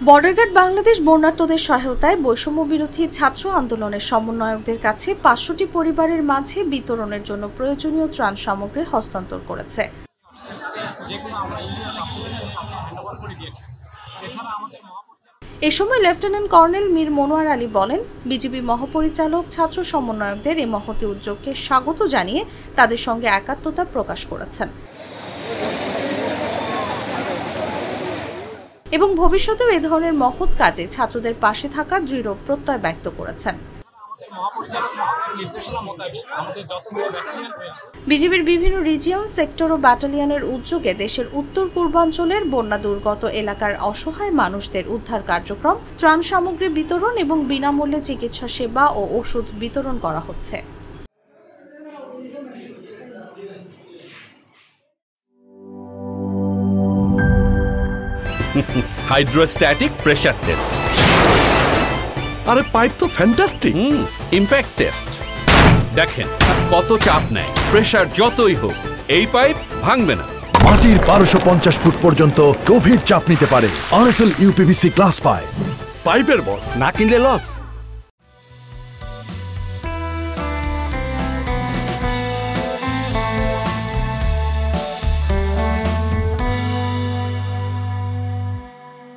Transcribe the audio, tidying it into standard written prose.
Border guard Bangladesh বন্যার্তদের সহায়তায় বৈষম্য বিরোধী ছাত্র আন্দোলনের সমন্বয়কদের কাছে ৫০০টি পরিবারের মাঝে বিতরণের জন্য প্রয়োজনীয় ত্রাণ সামগ্রী হস্তান্তর করেছে। এ সময় লেফটেন্যান্ট কর্নেল মীর মনোয়ার আলী বলেন, বিজিবি মহাপরিচালক ছাত্র সমন্বয়কদের এই মহতী উদ্যোগকে স্বাগত জানিয়ে তাদের সঙ্গে একাত্মতা প্রকাশ করেছেন এবং ভবিষ্যতেও এ ধরনের মহৎ কাজে ছাত্রদের পাশে থাকার দৃঢ় প্রত্যয় ব্যক্ত করেছেন। বিজিবির বিভিন্ন রিজিয়ন, সেক্টর ও ব্যাটালিয়নের উদ্যোগে দেশের উত্তর পূর্বাঞ্চলের বন্যা দুর্গত এলাকার অসহায় মানুষদের উদ্ধার কার্যক্রম, ত্রাণ সামগ্রী বিতরণ এবং বিনামূল্যে চিকিৎসা সেবা ও ওষুধ বিতরণ করা হচ্ছে। Hydrostatic pressure test. আরে পাইপ তো ফ্যান্টাস্টিক। Impact test. দেখেন কত চাপ নেয়, প্রেসার যতই হোক এই পাইপ ভাঙবে না। মাটির 1250 ফুট পর্যন্ত গভীর চাপ নিতে পারে আরএফএল ইউপিভিসি গ্লাস পাইপ। পাইপের বস, না কিনলে লস।